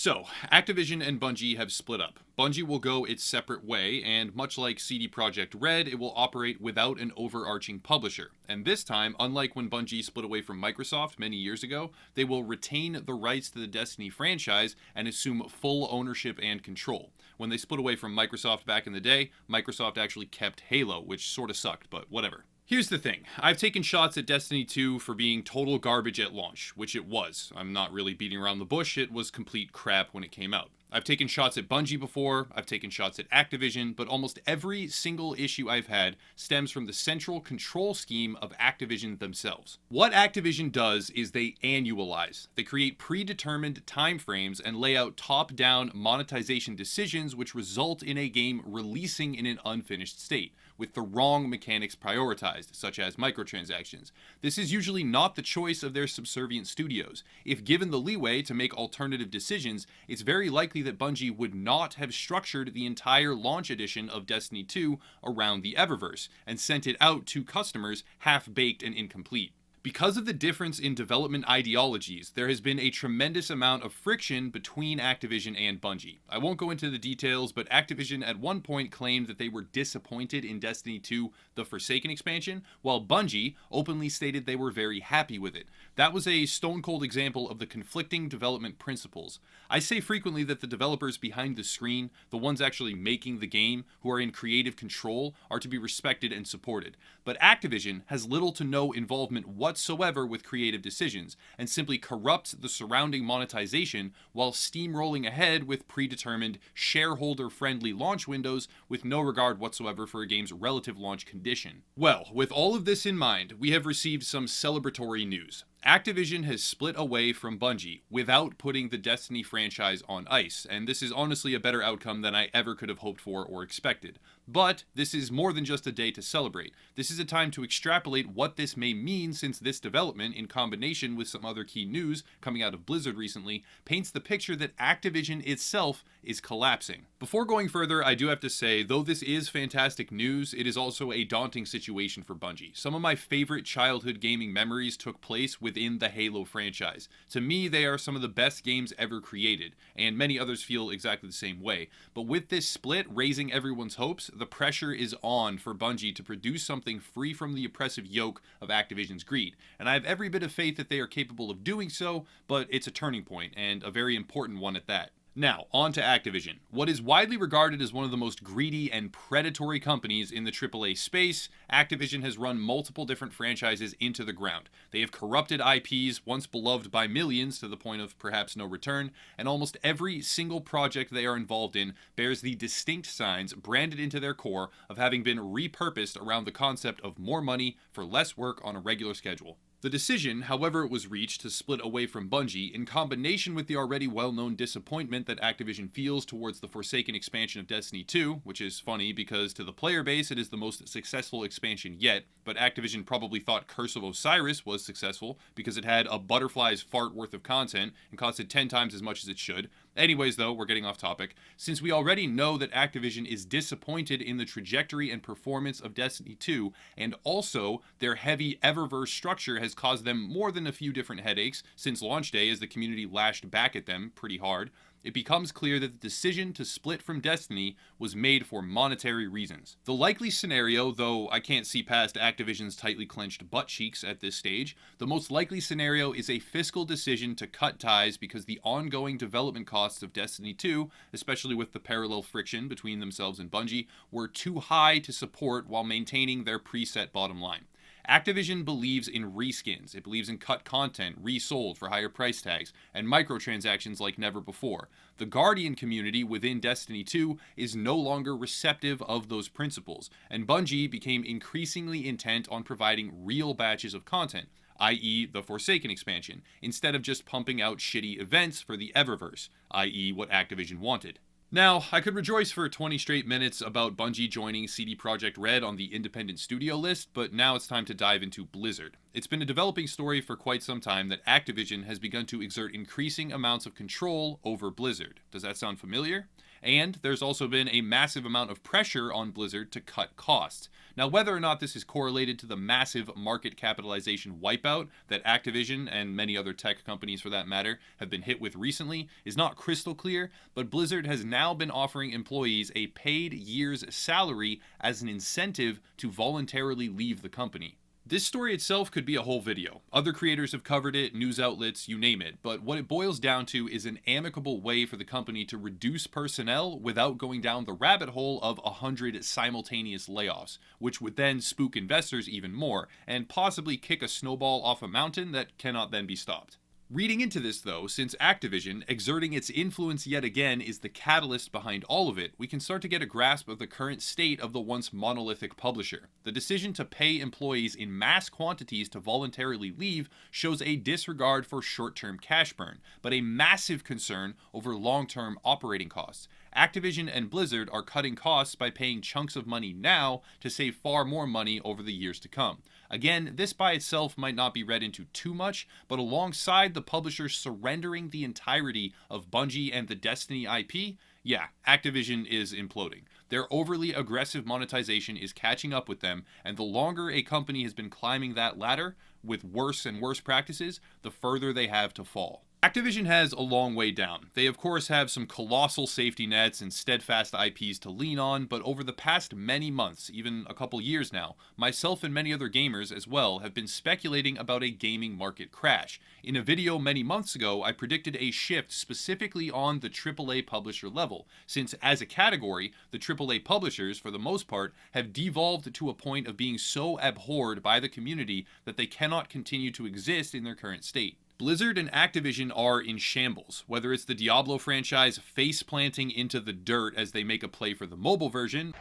So, Activision and Bungie have split up. Bungie will go its separate way, and much like CD Projekt Red, it will operate without an overarching publisher. And this time, unlike when Bungie split away from Microsoft many years ago, they will retain the rights to the Destiny franchise and assume full ownership and control. When they split away from Microsoft back in the day, Microsoft actually kept Halo, which sort of sucked, but whatever. Here's the thing. I've taken shots at Destiny 2 for being total garbage at launch, which it was. I'm not really beating around the bush, it was complete crap when it came out. I've taken shots at Bungie before, I've taken shots at Activision, but almost every single issue I've had stems from the central control scheme of Activision themselves. What Activision does is they annualize. They create predetermined timeframes and lay out top-down monetization decisions which result in a game releasing in an unfinished state, with the wrong mechanics prioritized, such as microtransactions. This is usually not the choice of their subservient studios. If given the leeway to make alternative decisions, it's very likely that Bungie would not have structured the entire launch edition of Destiny 2 around the Eververse, and sent it out to customers half-baked and incomplete. Because of the difference in development ideologies, there has been a tremendous amount of friction between Activision and Bungie. I won't go into the details, but Activision at one point claimed that they were disappointed in Destiny 2, the Forsaken expansion, while Bungie openly stated they were very happy with it. That was a stone-cold example of the conflicting development principles. I say frequently that the developers behind the screen, the ones actually making the game, who are in creative control, are to be respected and supported. But Activision has little to no involvement whatsoever with creative decisions, and simply corrupts the surrounding monetization while steamrolling ahead with predetermined, shareholder-friendly launch windows with no regard whatsoever for a game's relative launch condition. Well, with all of this in mind, we have received some celebratory news. Activision has split away from Bungie without putting the Destiny franchise on ice, and this is honestly a better outcome than I ever could have hoped for or expected. But this is more than just a day to celebrate. This is a time to extrapolate what this may mean, since this development, in combination with some other key news coming out of Blizzard recently, paints the picture that Activision itself is collapsing. Before going further, I do have to say, though this is fantastic news, it is also a daunting situation for Bungie. Some of my favorite childhood gaming memories took place within the Halo franchise. To me, they are some of the best games ever created, and many others feel exactly the same way. But with this split raising everyone's hopes, the pressure is on for Bungie to produce something free from the oppressive yoke of Activision's greed. And I have every bit of faith that they are capable of doing so, but it's a turning point, and a very important one at that. Now, on to Activision. What is widely regarded as one of the most greedy and predatory companies in the AAA space, Activision has run multiple different franchises into the ground. They have corrupted IPs once beloved by millions to the point of perhaps no return, and almost every single project they are involved in bears the distinct signs branded into their core of having been repurposed around the concept of more money for less work on a regular schedule. The decision, however it was reached, to split away from Bungie, in combination with the already well-known disappointment that Activision feels towards the Forsaken expansion of Destiny 2, which is funny because to the player base it is the most successful expansion yet, but Activision probably thought Curse of Osiris was successful because it had a butterfly's fart worth of content and costed 10 times as much as it should. Anyways though, we're getting off topic. Since we already know that Activision is disappointed in the trajectory and performance of Destiny 2, and also their heavy Eververse structure has caused them more than a few different headaches since launch day as the community lashed back at them pretty hard, it becomes clear that the decision to split from Destiny was made for monetary reasons. The likely scenario, though I can't see past Activision's tightly clenched butt cheeks at this stage, the most likely scenario is a fiscal decision to cut ties because the ongoing development costs of Destiny 2, especially with the parallel friction between themselves and Bungie, were too high to support while maintaining their preset bottom line. Activision believes in reskins, it believes in cut content, resold for higher price tags, and microtransactions like never before. The Guardian community within Destiny 2 is no longer receptive of those principles, and Bungie became increasingly intent on providing real batches of content, i.e. the Forsaken expansion, instead of just pumping out shitty events for the Eververse, i.e. what Activision wanted. Now, I could rejoice for 20 straight minutes about Bungie joining CD Projekt Red on the independent studio list, but now it's time to dive into Blizzard. It's been a developing story for quite some time that Activision has begun to exert increasing amounts of control over Blizzard. Does that sound familiar? And there's also been a massive amount of pressure on Blizzard to cut costs. Now, whether or not this is correlated to the massive market capitalization wipeout that Activision and many other tech companies for that matter have been hit with recently is not crystal clear, but Blizzard has now been offering employees a paid year's salary as an incentive to voluntarily leave the company. This story itself could be a whole video. Other creators have covered it, news outlets, you name it, but what it boils down to is an amicable way for the company to reduce personnel without going down the rabbit hole of 100 simultaneous layoffs, which would then spook investors even more, and possibly kick a snowball off a mountain that cannot then be stopped. Reading into this though, since Activision, exerting its influence yet again, is the catalyst behind all of it, we can start to get a grasp of the current state of the once monolithic publisher. The decision to pay employees in mass quantities to voluntarily leave shows a disregard for short-term cash burn, but a massive concern over long-term operating costs. Activision and Blizzard are cutting costs by paying chunks of money now to save far more money over the years to come. Again, this by itself might not be read into too much, but alongside the publisher surrendering the entirety of Bungie and the Destiny IP, yeah, Activision is imploding. Their overly aggressive monetization is catching up with them, and the longer a company has been climbing that ladder with worse and worse practices, the further they have to fall. Activision has a long way down. They of course have some colossal safety nets and steadfast IPs to lean on, but over the past many months, even a couple years now, myself and many other gamers as well have been speculating about a gaming market crash. In a video many months ago, I predicted a shift specifically on the AAA publisher level, since as a category, the AAA publishers, for the most part, have devolved to a point of being so abhorred by the community that they cannot continue to exist in their current state. Blizzard and Activision are in shambles, whether it's the Diablo franchise face planting into the dirt as they make a play for the mobile version.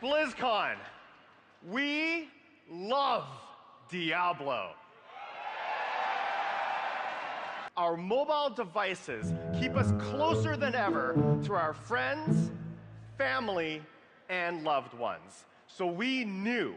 BlizzCon, we love Diablo. Our mobile devices keep us closer than ever to our friends, family, and loved ones. So we knew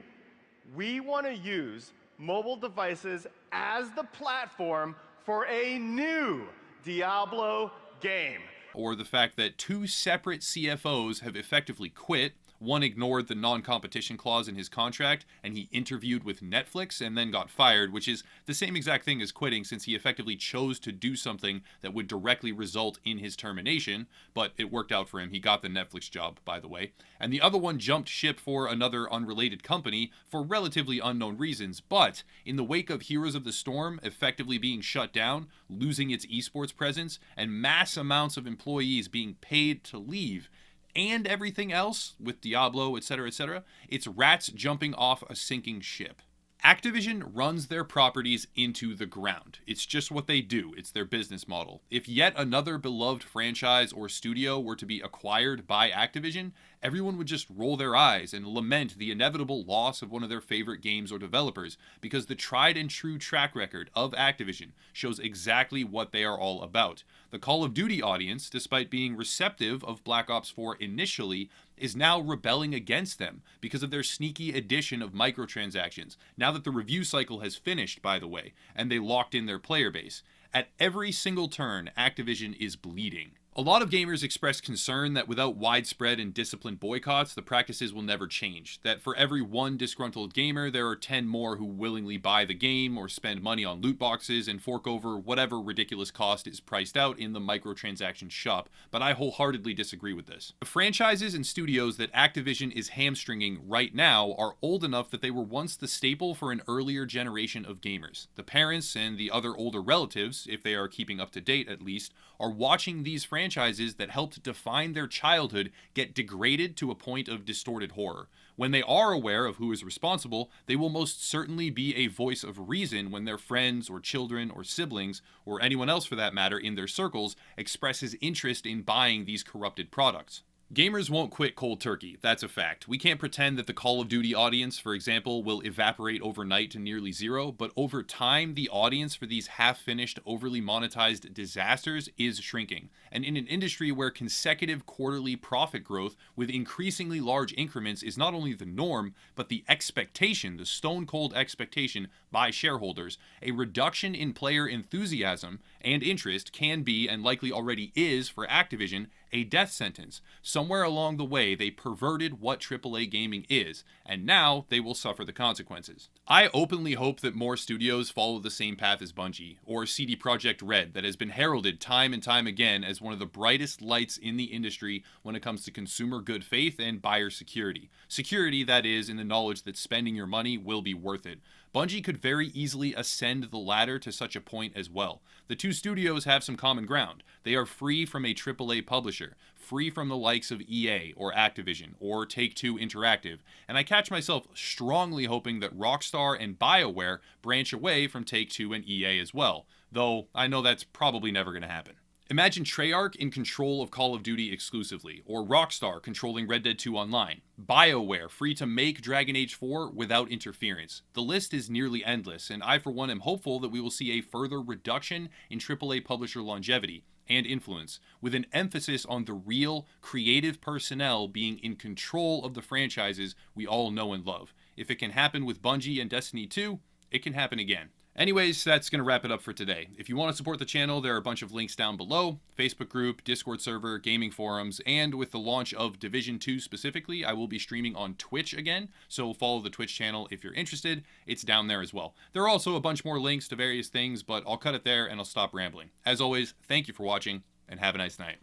we want to use mobile devices as the platform for a new Diablo game. Or the fact that two separate CFOs have effectively quit. One ignored the non-competition clause in his contract, and he interviewed with Netflix and then got fired, which is the same exact thing as quitting, since he effectively chose to do something that would directly result in his termination, but it worked out for him. He got the Netflix job, by the way. And the other one jumped ship for another unrelated company for relatively unknown reasons, but in the wake of Heroes of the Storm effectively being shut down, losing its esports presence, and mass amounts of employees being paid to leave, and everything else with Diablo, etc., it's rats jumping off a sinking ship. Activision runs their properties into the ground. It's just what they do. It's their business model. If yet another beloved franchise or studio were to be acquired by Activision, everyone would just roll their eyes and lament the inevitable loss of one of their favorite games or developers, because the tried and true track record of Activision shows exactly what they are all about. The Call of Duty audience, despite being receptive of Black Ops 4 initially, is now rebelling against them because of their sneaky addition of microtransactions, now that the review cycle has finished, by the way, and they locked in their player base. At every single turn, Activision is bleeding. A lot of gamers express concern that without widespread and disciplined boycotts, the practices will never change. That for every one disgruntled gamer, there are 10 more who willingly buy the game or spend money on loot boxes and fork over whatever ridiculous cost is priced out in the microtransaction shop, but I wholeheartedly disagree with this. The franchises and studios that Activision is hamstringing right now are old enough that they were once the staple for an earlier generation of gamers. The parents and the other older relatives, if they are keeping up to date at least, are watching these franchises that helped define their childhood get degraded to a point of distorted horror. When they are aware of who is responsible, they will most certainly be a voice of reason when their friends or children or siblings, or anyone else for that matter in their circles, expresses interest in buying these corrupted products. Gamers won't quit cold turkey, that's a fact. We can't pretend that the Call of Duty audience, for example, will evaporate overnight to nearly zero, but over time, the audience for these half-finished, overly monetized disasters is shrinking. And in an industry where consecutive quarterly profit growth with increasingly large increments is not only the norm, but the expectation, the stone-cold expectation by shareholders, a reduction in player enthusiasm and interest can be, and likely already is for Activision, a death sentence. Somewhere along the way, they perverted what AAA gaming is, and now they will suffer the consequences. I openly hope that more studios follow the same path as Bungie, or CD Projekt Red, that has been heralded time and time again as one of the brightest lights in the industry when it comes to consumer good faith and buyer security. Security, that is, in the knowledge that spending your money will be worth it. Bungie could very easily ascend the ladder to such a point as well. The two studios have some common ground. They are free from a AAA publisher, free from the likes of EA or Activision or Take-Two Interactive, and I catch myself strongly hoping that Rockstar and BioWare branch away from Take-Two and EA as well, though I know that's probably never going to happen. Imagine Treyarch in control of Call of Duty exclusively, or Rockstar controlling Red Dead 2 Online, BioWare free to make Dragon Age 4 without interference. The list is nearly endless, and I for one am hopeful that we will see a further reduction in AAA publisher longevity and influence, with an emphasis on the real, creative personnel being in control of the franchises we all know and love. If it can happen with Bungie and Destiny 2, it can happen again. Anyways, that's going to wrap it up for today. If you want to support the channel, there are a bunch of links down below: Facebook group, Discord server, gaming forums, and with the launch of Division 2 specifically, I will be streaming on Twitch again, so follow the Twitch channel if you're interested. It's down there as well. There are also a bunch more links to various things, but I'll cut it there and I'll stop rambling. As always, thank you for watching, and have a nice night.